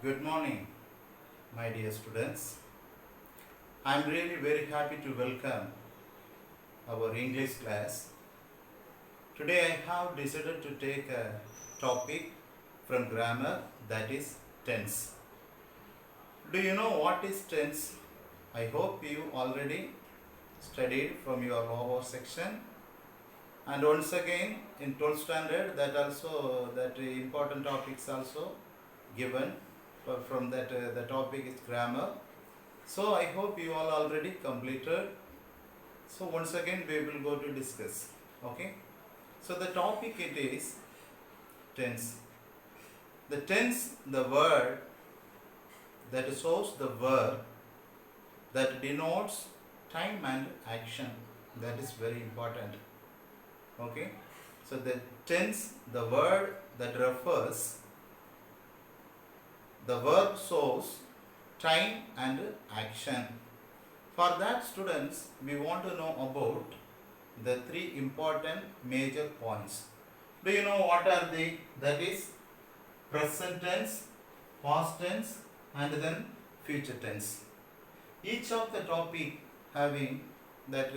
Good morning, my dear students. I am really very happy to welcome our English class. Today I have decided to take a topic from grammar, that is tense. Do you know what is tense? I hope you already studied from your lower section. And once again in 12th standard that important topics also given from that the topic is grammar. So I hope you all already completed. So once again we will go to discuss. Okay. So the topic it is tense. The tense, the word that shows the verb that denotes time and action. That is very important. Okay. So the tense, the word that refers, the verb shows time and action. For that, students, we want to know about the three important major points. Do you know what are they? That is present tense, past tense, and then future tense. Each of the topic having that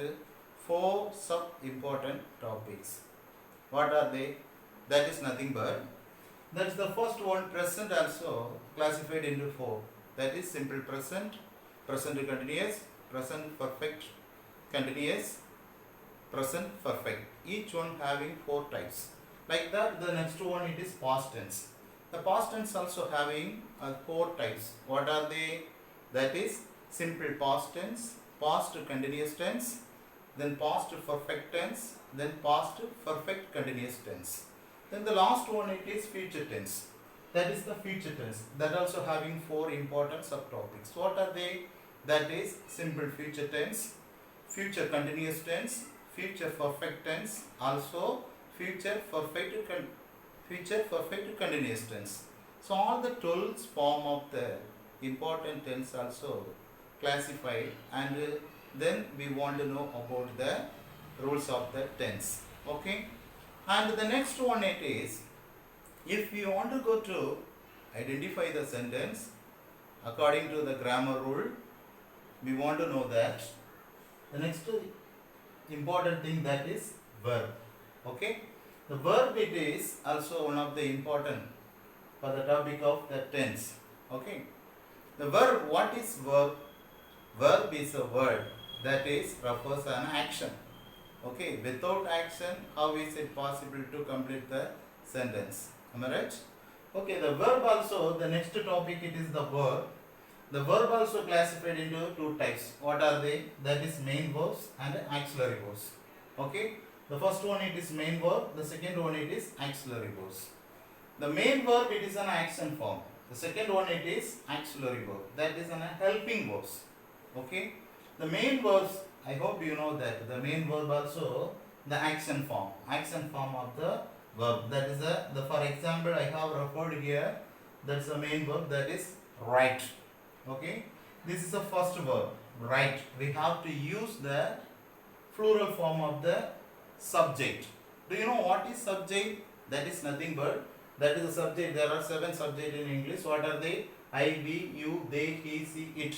four sub important topics. What are they? That is nothing but that's the first one. Present also classified into four. That is simple present, present continuous, present perfect continuous, present perfect. Each one having four types. Like that, the next one it is past tense. The past tense also having four types. What are they? That is simple past tense, past continuous tense, then past perfect tense, then past perfect continuous tense. Then the last one it is future tense. That is the future tense. That also having four important subtopics. What are they? That is simple future tense, future continuous tense, future perfect tense, also future perfect continuous tense. So all the 12 form of the important tense also classified, and then we want to know about the rules of the tense. Okay. And the next one it is, if we want to go to identify the sentence according to the grammar rule, we want to know that the next important thing, that is verb. Okay. The verb it is also one of the important for the topic of the tense. Okay. The verb, what is verb? Verb is a word that is refers an action. Okay, without action, how is it possible to complete the sentence? Am I right? Okay, the verb also, the next topic it is the verb. The verb also classified into two types. What are they? That is main verbs and auxiliary verbs. Okay, the first one it is main verb, the second one it is auxiliary verbs. The main verb it is an action form. The second one it is auxiliary verb. That is an helping verbs. Okay, the main verbs, I hope you know that the main verb also the action form of the verb. That is the for example I have referred here. That's the main verb, that is write. Okay, this is the first verb, write. We have to use the plural form of the subject. Do you know what is subject? That is nothing but that is the subject. There are 7 subjects in English. What are they? I, we, you, they, he, she, it.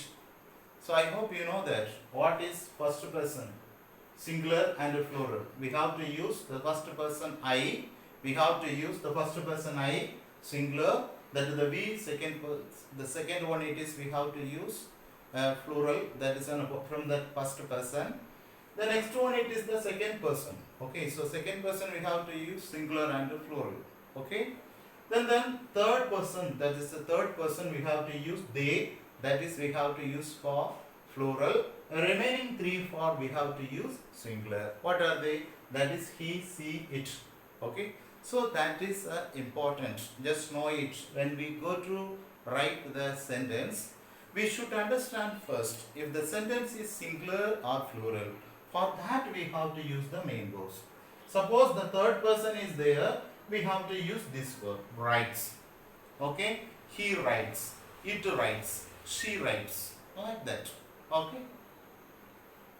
So I hope you know that. What is first person? Singular and plural. We have to use the first person I. We have to use the first person I, singular. That is the we. The second one it is we have to use plural. That is from the first person. The next one it is the second person. Okay. So second person we have to use singular and plural. Okay. Then third person. That is the third person we have to use they. That is we have to use for plural. Remaining 3 for we have to use singular. What are they? That is he, she, it. Okay. So that is important. Just know it. When we go to write the sentence, we should understand first if the sentence is singular or plural. For that we have to use the main verbs. Suppose the third person is there, we have to use this verb, writes. Okay. He writes. It writes. She writes, like that. Okay.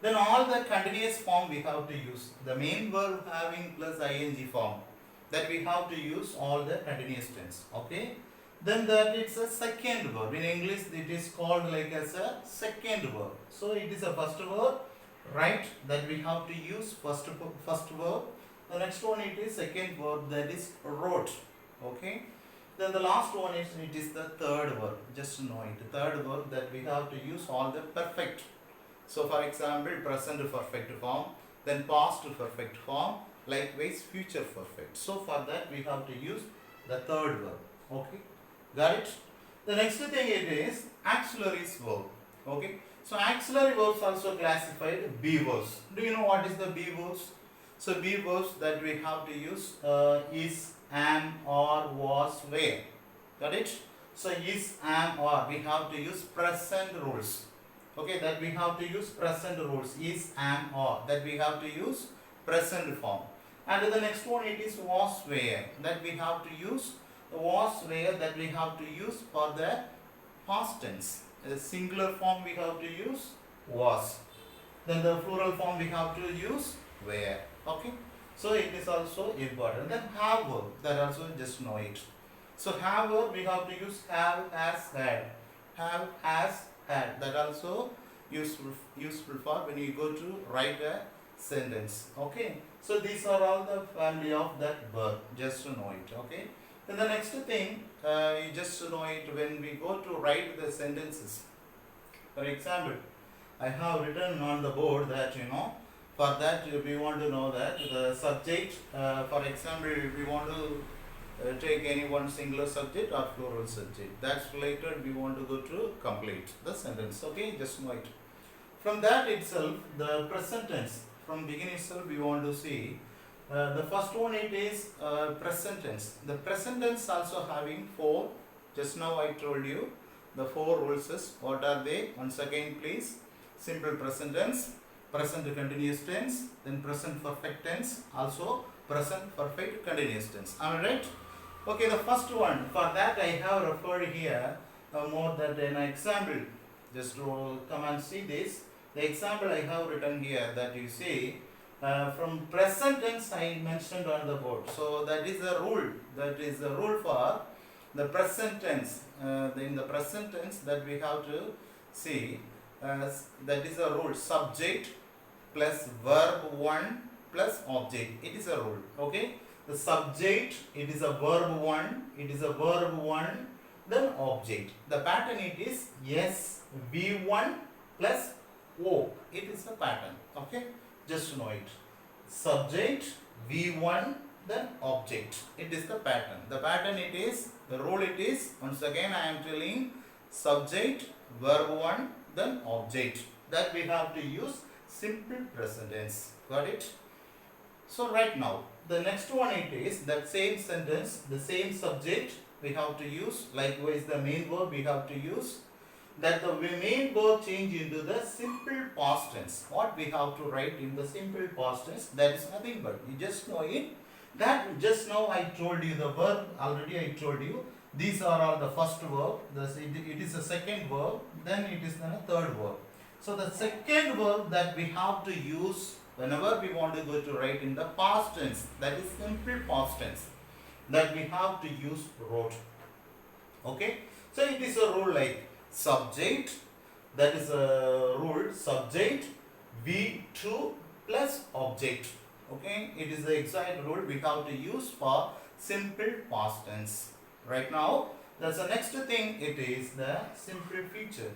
Then all the continuous form we have to use. The main verb having plus ing form. That we have to use all the continuous tense. Okay. then that it's a second verb. In English it is called like as a second verb. So it is a first verb, right, that we have to use first verb. The next one it is second verb, that is wrote. Okay. Then the last one is it is the third verb. Just know it. Third verb that we have to use all the perfect. So for example, present perfect form, then past perfect form, likewise future perfect. So for that we have to use the third verb. Okay. Got it? The next thing it is auxiliary verb. Okay. So auxiliary verbs also classified B verbs. Do you know what is the B verbs? So B verbs that we have to use is, am, or, was, were. Got it? So is, am, or, we have to use present rules. Okay, that we have to use present rules. Is, am, or, that we have to use present form. And the next one it is was, were, that we have to use was, were, that we have to use for the past tense. The singular form we have to use was. Then the plural form we have to use were. Okay. So it is also important. Then have verb, that also just know it. So have verb we have to use have, has, had. Have, has, had. That also useful for when you go to write a sentence. Okay. So these are all the family of that verb. Just to know it. Okay. Then the next thing, you just know it when we go to write the sentences. For example, I have written on the board that for that we want to know that the subject, for example, we want to take any one singular subject or plural subject. That's related, we want to go to complete the sentence. Okay, just know it. From that itself, the present tense, from beginning itself we want to see. The first one it is present tense. The present tense also having four. Just now I told you the four rules is what are they? Once again please. Simple present tense, present continuous tense, then present perfect tense, also present perfect continuous tense. Am I right? Okay, the first one, for that I have referred here more than an example. Just to come and see this. The example I have written here that you see from present tense I mentioned on the board. So that is the rule. That is the rule for the present tense. In the present tense that we have to see. That is a rule. Subject plus verb 1 plus object. It is a rule. Okay. The subject, it is a verb 1. It is a verb 1. Then object. The pattern it is yes V1 plus O. It is a pattern. Okay. Just know it. Subject V1 then object. It is the pattern. The pattern it is, the rule it is, once again I am telling, subject, verb 1 then object. That we have to use simple present tense. Got it? So right now the next one it is that same sentence, the same subject we have to use. Likewise the main verb we have to use. That the main verb change into the simple past tense. What we have to write in the simple past tense, that is nothing but, you just know it. That just now I told you the verb, already I told you. These are all the first verb, it is the second verb, then it is the third verb. So the second verb that we have to use whenever we want to go to write in the past tense, that is simple past tense, that we have to use wrote. Okay. So it is a rule like subject, that is a rule, subject V2 plus object. Okay, it is the exact rule we have to use for simple past tense. Right now, that's the next thing, it is the simple future.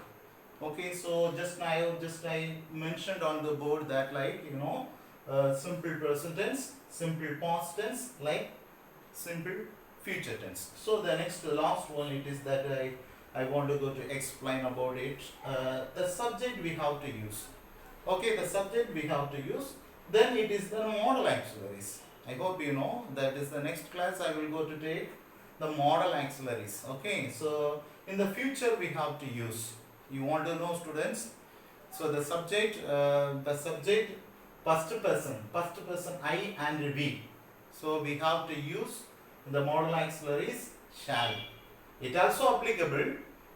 Okay, so I mentioned on the board that simple present tense, simple past tense, like simple future tense. So the last one it is that I want to go to explain about it. The subject we have to use. Okay, the subject we have to use. Then it is the modal auxiliaries. I hope you know that is the next class I will go to take the modal auxiliaries. Okay, so in the future we have to use. You want to know, students? So the subject first person I and we. So we have to use the modal auxiliaries shall. It also applicable,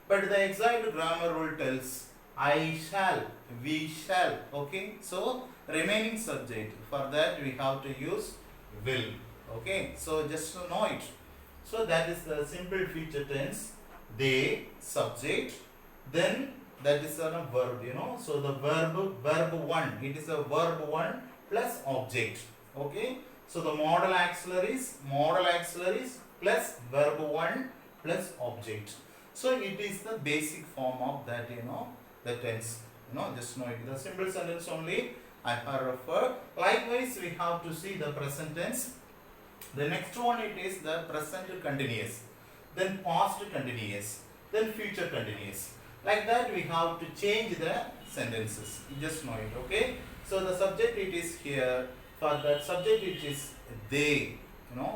but the exact grammar rule tells I shall, we shall. Okay, so remaining subject, for that we have to use will. Okay, so just to know it. So that is the simple future tense. They, subject, then that is a verb, So the verb 1, it is a verb 1 plus object. Okay. So the modal auxiliaries plus verb 1 plus object. So it is the basic form of that, the tense. Just know it. The simple sentence only I have referred. Likewise, we have to see the present tense. The next one, it is the present continuous, then past continuous, then future continuous. Like that, we have to change the sentences. You just know it, okay? So the subject, it is here. For that subject, it is they.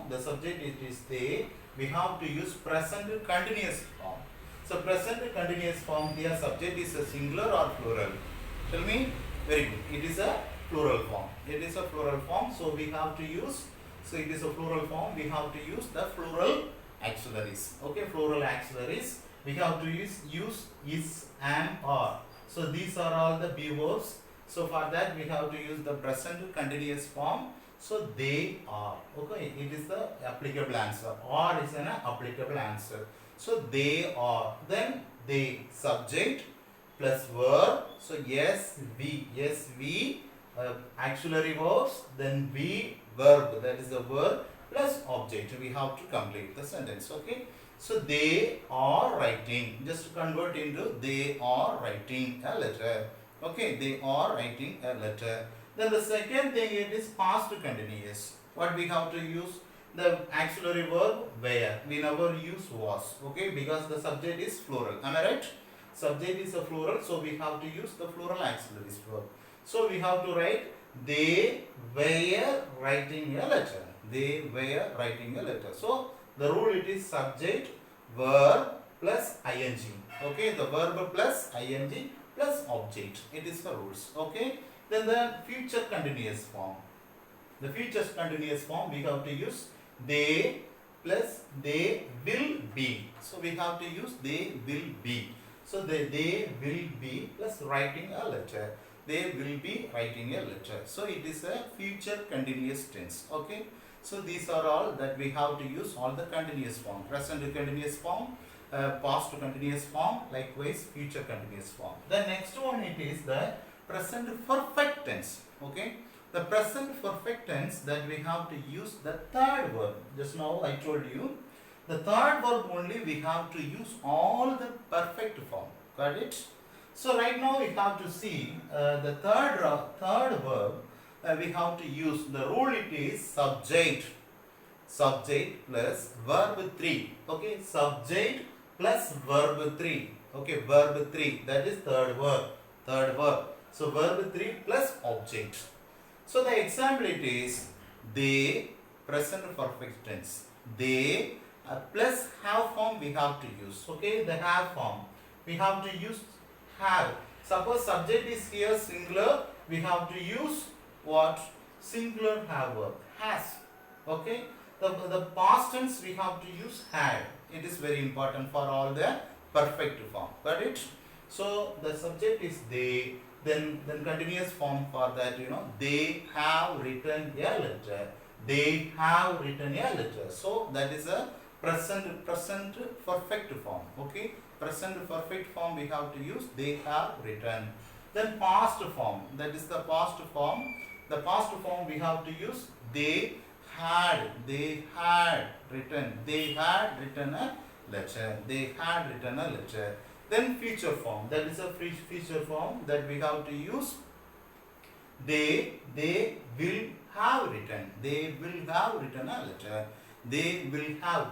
The subject, it is they. We have to use present continuous form. So present continuous form here, subject is a singular or plural? Tell me. Very good. It is a plural form. It is a plural form. So we have to use. So it is a plural form. We have to use the plural auxiliaries. Okay, plural auxiliaries. We have to use is, am, are. So these are all the be verbs. So for that we have to use the present continuous form. So they are. Okay, it is the applicable answer. Are is an applicable answer. So they are. Then they, subject plus verb. So yes, we auxiliary verbs. Then we, verb, that is the verb plus object. We have to complete the sentence. Okay. So they are writing. Just convert into they are writing a letter. Okay, they are writing a letter. Then the second thing, it is past continuous. What we have to use? The auxiliary verb where. We never use was. Okay, because the subject is plural. Am I right? Subject is a plural, so we have to use the plural auxiliary verb. So we have to write they were writing a letter. They were writing a letter. So the rule, it is subject, verb plus ing. Okay, the verb plus ing plus object. It is the rules. Okay. Then the future continuous form. The future continuous form, we have to use they plus they will be. So we have to use they will be. So they will be plus writing a letter. They will be writing a letter. So it is a future continuous tense. Okay. So these are all that we have to use, all the continuous form. Present continuous form, past continuous form, likewise future continuous form. The next one, it is the present perfect tense. Okay. The present perfect tense, that we have to use the third verb. Just now I told you, the third verb only we have to use all the perfect form. Got it? So right now we have to see the third verb. We have to use the rule, it is subject plus verb 3. Okay, subject plus verb 3. Okay, verb 3, that is third verb. So verb 3 plus object. So the example, it is they, present perfect tense. They plus have form we have to use. Okay, the have form we have to use have. Suppose subject is here singular, we have to use what? Singular have verb, has. Okay, the past tense we have to use had. It is very important for all the perfect form. Got it? So the subject is they. Then continuous form for that, they have written a letter. They have written a letter. So that is a present perfect form. Okay, present perfect form we have to use they have written. Then past form, that is the past form. The past form we have to use they had written. They had written a letter. They had written a letter. Then future form, that is a future form that we have to use they will have written. They will have written a letter. They will have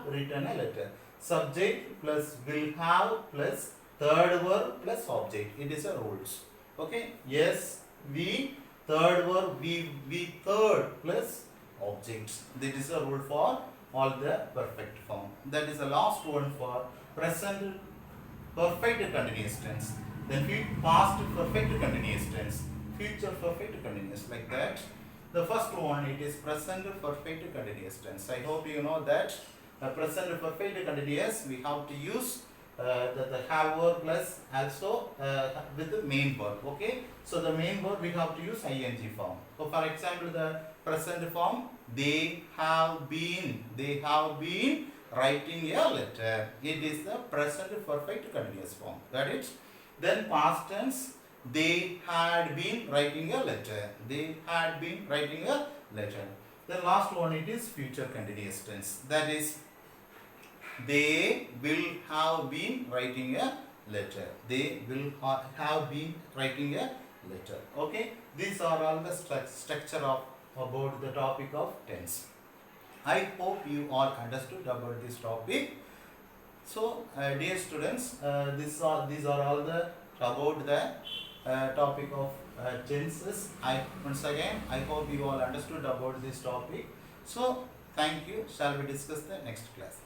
written a letter. Subject plus will have plus third verb plus object. It is a rules. Okay. Yes, we, third verb we third plus objects. That is a rule for all the perfect form. That is the last one for present perfect continuous tense. Then past perfect continuous tense, future perfect continuous, like that. The first one, it is present perfect continuous tense. I hope you know that present perfect continuous we have to use the have verb plus also with the main verb. Okay, so the main verb we have to use ing form. So for example, the present form They have been writing a letter. It is the present perfect continuous form. Got it? Then past tense, they had been writing a letter. They had been writing a letter. The last one, it is future continuous tense. That is, they will have been writing a letter. They will have been writing a letter. Okay, these are all the structure of about the topic of tense. I hope you all understood about this topic. So, dear students, these are all the about the topic of tenses. Once again, I hope you all understood about this topic. So, thank you. Shall we discuss the next class?